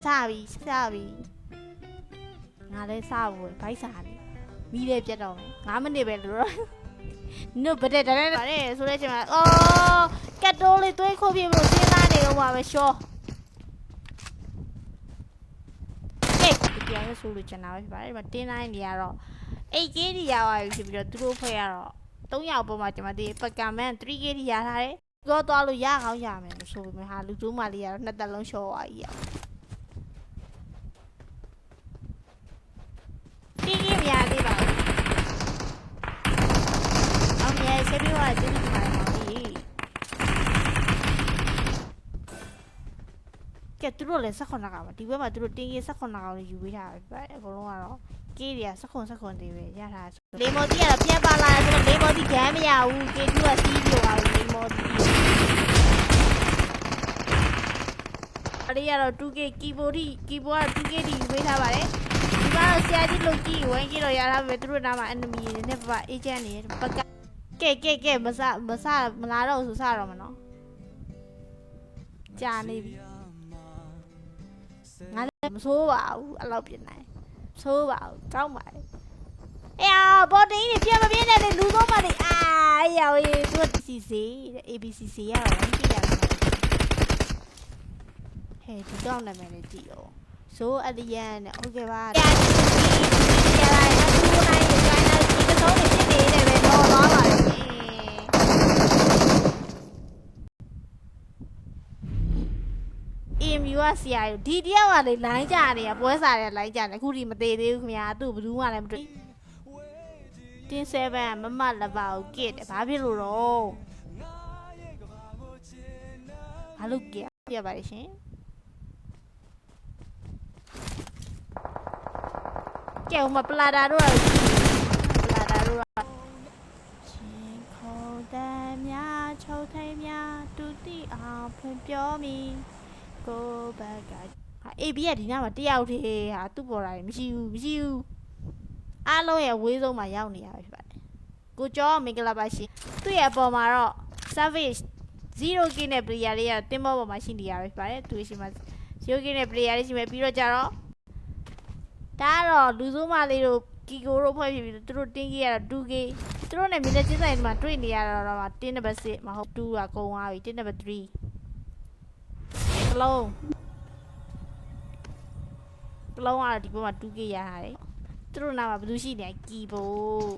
Sabi, Sabi. Nade Sabu, Paisani. Mide Jetome. I'm a neighbor. No, but I so let you. Oh, get only 2 coffee. I'm sure. Hey, the young solution now is very 10 year old. 8 year if you're true player. Don't yell for much, my dear, but come and 3 years. Go to all the young young men, so we have to do my dear, not the long show. Give me a little. Oh, yes, everyone didn't find get through the second hour. The women do think is second hour you will have, but a go Kiria, second, yes. Lemodia, Piabala, Lemodi Gamia, who gave you a video out Lemodi. Aria, 2K keyboard, 2K, wait about it. You are steady looking when you have a true nama enemy, never agent, but K, Massa, Malaro, Saramano. Johnny. So wow, I love your night. So wow, come on. Yeah, body, if you have been at the money, yeah, what CC, ABCC, hey, don't let me deal. So at the end, okay, bye. USCI, DDL are the line journey, a boys are like Jan, who imitate me, I do, do one and 7, Mamma about get a babylon. I look here by shame. Kill my blood. Them ya, chotem ya, do the up me. Go back. A beer dinner, the out here, to borrow you. I know a widow my young. Good job, Mikalabashi. 2 year bomber, savage 0 guinea player, Timber machine the Irish by 2 shimas. 0 guinea player is my Piro Jaro. Taro, Luzuma little Kigoro through thingy at Dugi. Through a minute in my 20 year, dinner basit, my hope 2 are going out, dinner 3. Hello. Hello, are the Boma Dugi. Through now, Blushi, Kibo.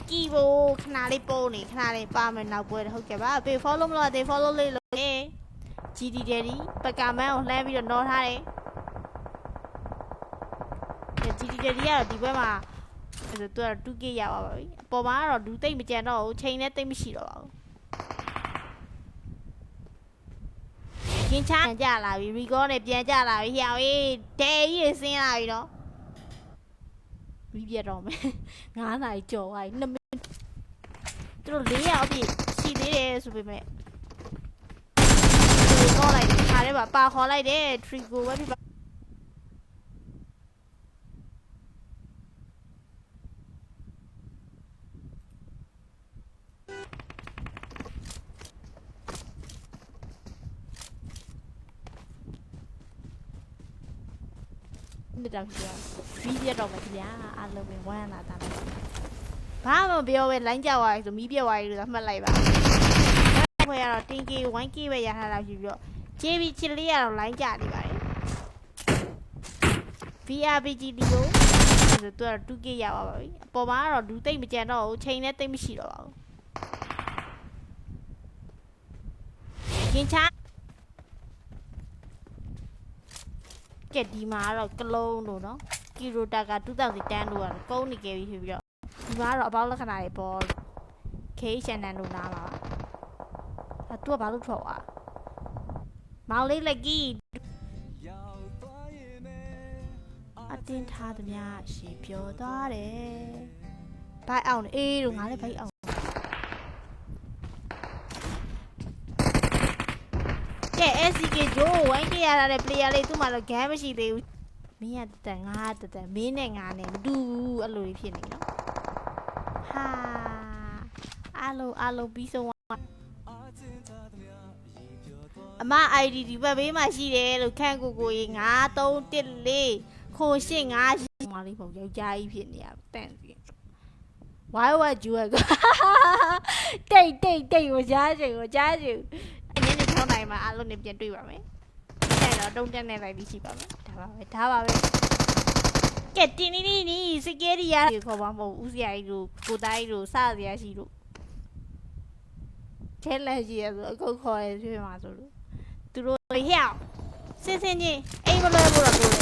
Kibo, Canary Pony, Canary Palm, and now boy, hook about. They follow me, they follow little. Eh? GD Daddy, but Camel, let me know, Harry. The GD Daddy, the Bema, the 2K hour. Pomar, do take me channel, chain at the machine. Chan Jala, we go to Jala, here, day is in, I know. We get on me. I Joe, I never through the out. She did it with me. Go like Harriba, Paho like that, tree go everybody. We get over here. I love me one at that. Pama be over Lanja to me be away to my life. We are thinking 1 key where you have you. JB Chile or Lanja. VRBGDO the 2K hour. Pomar or do take me channel, chain at the machine. Kincha. Get the Mara Cologne, no? Kiro Daga 2010 one, Pony gave you. Mara about like an eyeball. Cage and Nana. A 2 about Troa. Molly Lagi. I didn't have me, she pure daughter. By on 8 on I pay out. SK Joe, I can't play a little matter of cabbage. Me at the heart of the meaning and do a little feeling. Ha! Allo, be so one. အမ ID ဒီဘက်ဘေးမှာရှိတယ်လို့ခန့်ကိုကြီး9314ခိုရှင်း5မလေးပုံယောက်ျားကြီးဖြစ်နေရတန့်စီဝိုင်းဝါဂျူကတိတ်ကိုကြားချင်ညနေ6နိုင်မှာအားလုံးနဲ့ပြန်တွေ့ပါမယ်အဲ့တော့တုံးတက်နေလိုက်ပြီးရှိပါမယ်ဒါပါပဲကဲတင်းနီစကယ်ရီယာခေါ်ပါမဟုတ်ဦးစရာကြီးတို့ကိုတိုင်းတို့စစရာရှိတို့ထဲလက်ရှိရဆိုအခုခေါ်ရဖြစ်မှာဆိုလို့သူတို့ဟဲ့စင်ချင်းအိမ်မလွဲဖို့တော့လို့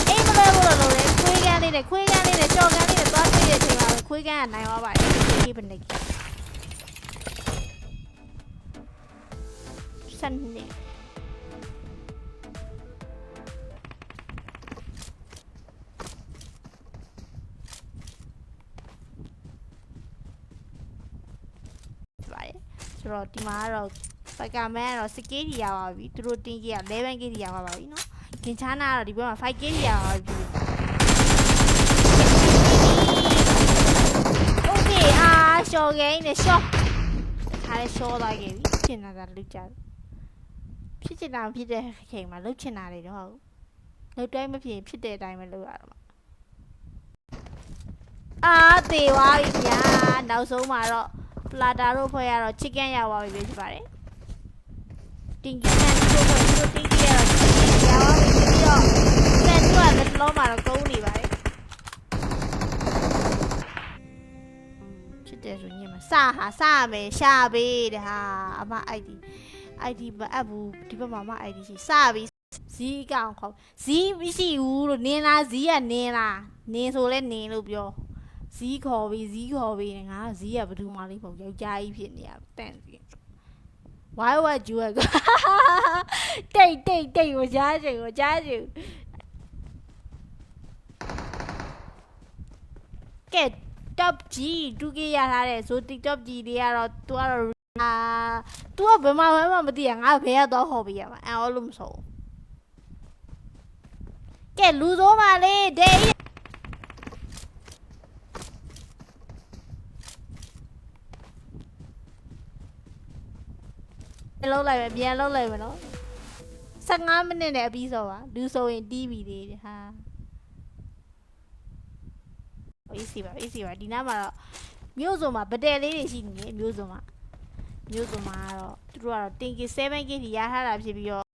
ခွေးကန်းလေးနဲ့ကြော်ကန်းလေးနဲ့သွားတွေ့တဲ့အချိန်မှာခွေးကန်းကနိုင်သွားပါတယ်ဒီဘယ်နဲ့စနေဆိုတော့ဒီမှာကတော့ပကမန်ကတော့ 6k ထိရပါပြီသူတို့တင်းကြီးက 11k ထိရပါပြီเนาะဂင်ချာနာကတော့ဒီဘက်မှာ 5k ထိရပါပြီโอเคရှော့ဂိမ်းနဲ့ရှော့ခါလေးရှော့သွားခဲ့ပြီချင်တာလုကြဖြစ်ချင်တာဖြစ်တဲ့အချိန်မှာလုချင်တာတွေတော့ဟုတ်လုတိုင်းမဖြစ်ဖြစ်တဲ့အတိုင်းပဲလုရတော့မှာသေသွားပြီညာနောက်ဆုံးမှာတော့ပလာတာတို့ဖွဲ့ရတော့ chicken ရပါပြီဖြစ်ပါတယ်တင်ကြီးနဲ့တို့ဖွဲ့တို့တင်ကြီးရတော့ chicken ရပါပြီပြီးတော့ဆက်သူကလည်းလုံးမှာတော့ကုန်းနေပါတယ်ချစ်တယ်ဆိုညမှာစရမယ်ရှာပေးတဲ့ဟာအမ ID မအပ်ဘူးဒီဘက်မှာမ ID ရှိစပြီဇီးကောင်ခေါ်ဇီးမရှိဘူးလို့နင်းလားဇီးကနင်းလားနင်းဆိုလဲနင်းလို့ပြောဇီးခေါ်ပြီးငါဇီးကဘယ်သူမှလေးပုံယောက်ျားကြီးဖြစ်နေရတန့်စီဝိုင်းဝါဂျူကတိတ်ကိုကြားချင်ကဲ top G 2K ရထားတယ်ဆို TikTok G တွေကတော့ तू ကတော့तू ကဘယ်မှာမသိရငါဘယ်ကတော့ဟော်ပြီးရမှာအော်လို့မဆိုကဲလူစိုးပါလေဒဲလုံးလိုက်ပဲပြန်လုံးလိုက်မယ်နော်15မိနစ်နဲ့အပြီးဆိုပါလူဆိုရင်တီးပြီလေဟာအေးစီပါဒီနားမှာတော့မျိုးစုံမှာဗတယ်လေးတွေရှိနေတယ်မျိုးစုံမှာကတော့သူတို့ကတော့တင်ကီ 7k ထိရထားတာဖြစ်ပြီးတော့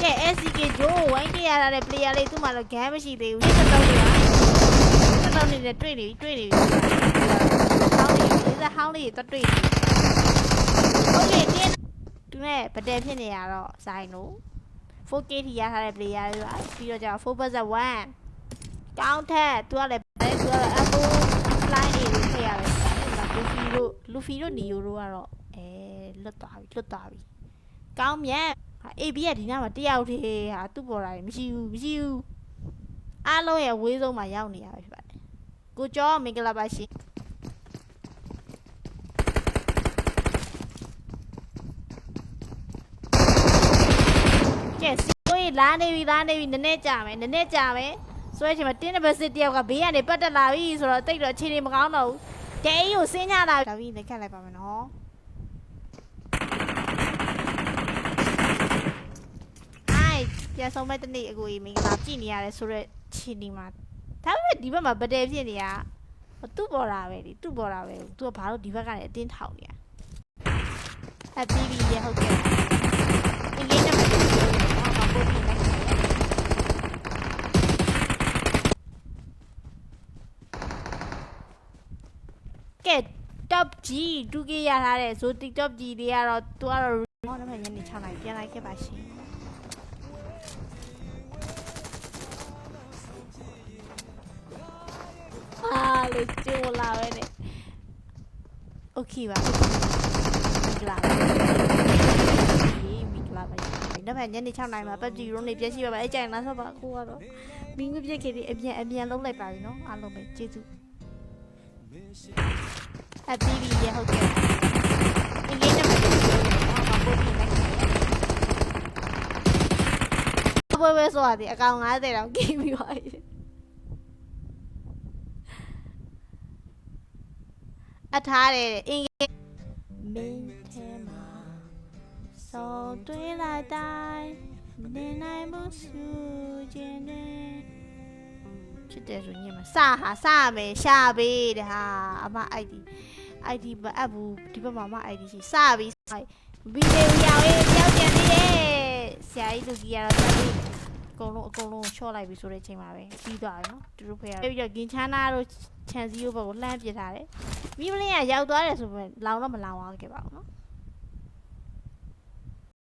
ကဲ SCK ဂျိုး 1k ရထားတဲ့ player လေးသူ့မှာတော့ game မရှိသေးဘူးရက်တော့နေတွေ့နေပြီဟောင်းလေးတော့တွေ့နေโอเคတင်းသူနဲ့ဗတယ်ဖြစ်နေရတော့ဆိုင်လို့ 4k ထိရထားတဲ့ player တွေပါပြီးတော့ကျတော့ 4+1 ကောင်းထက်သူကလည်းသူကတော့ apple line တွေထည့်ရတယ်လူဖီတို့နီယိုတို့ကတော့လွတ်သွားပြီကောင်းမြတ်AB ကဒီနားမှာတယောက်တည်းဟာသူ့ပေါ်လာတယ်မရှိဘူးအားလုံးရဲ့ဝေးဆုံးမှာရောက်နေရပဲဖြစ်ပါတယ်ကိုကျော်မင်္ဂလာပါရှင်ကဲဆိုရင်လာနေပြီနည်းနည်းကြာမယ်ဆွဲချင်မှာတင်းနံပါတ်6တယောက်ကဘေးကနေပတ်တက်လာပြီဆိုတော့တိတ်တော့အခြေအနေမကောင်းတော့ဘူးဒဲကြီးကိုဆင်းကြတာဒါပြီးလက်ခတ်လိုက်ပါမယ်နော်ပြန်ဆုံးမဲ့တနေ့အကိုကြီးမင်္ဂလာကြည့်နေရတယ်ဆိုတော့ခြေနေမှာဒါပေမဲ့ဒီဘက်မှာဗတယ်ဖြစ်နေတာသူ့ပေါ်တာပဲသူကဘာလို့ဒီဘက်ကနေအတင်းထောင်နေရအပီးရဟုတ်ကဲ့အင်္ဂလိပ်နဲ့မပြောဘူးဘာပို့ပြီးလိုက်ကဲ top G 2k ရထားတယ်ဆို TikTok G တွေကတော့သူကတော့ဟောနောက်ညနေ6နိုင်ပြန်လိုက်ခဲ့ပါရှင်လေကျိုးလာပဲနဲ့โอเคပါမင်္ဂလာပါနောက်ညနေ6နိုင်မှာပတ်တီရုံးနေပြည့်ရှိပါအဲ့ကြိုင်လားဆိုပါကိုကတော့မင်းငွေပြည့်ခဲ့ပြီးအပြန်လုံးလိုက်ပါပြီနော်အားလုံးပဲကျေးဇူးအပီးရဟုတ်ကဲ့အင်္ဂလိပ်နဲ့မပြောဘူးဘာပို့ပြီးလိုက်ပွဲဆိုရတယ်အကောင်90တောင်ကိပြီးပါပြီအထားတယ်အင်္ဂလိပ် မင်းထဲမှာစောတွင်းလိုက်တိုင်းနေနိုင်မှုစုခြင်းတွင်ချစ်တယ်ဆိုညင်မှာစရမယ်ရှာပေးတဲ့ဟာအမ ID မအပ်ဘူးဒီဘက်မှာအမ ID ရှိစပြီးဗီဒီယိုရောင်ရေးတယောက်ပြန်သေးတယ်ဆရာကြီးလူကြီးကတော့တည်းအကုန်လုံးချော့လိုက်ပြီဆိုတဲ့အချိန်မှာပဲပြီးသွားတယ်နော်သူတို့ဖေးပြီးတော့ဂင်ချာနာတို့ခြံစည်းရိုးဘက်ကိုလှမ်းပစ်ထားတယ်မိမလင်းကရောက်သွားတယ်ဆိုပေမဲ့လောင်တော့မလောင်သွားခဲ့ပါဘူးနော်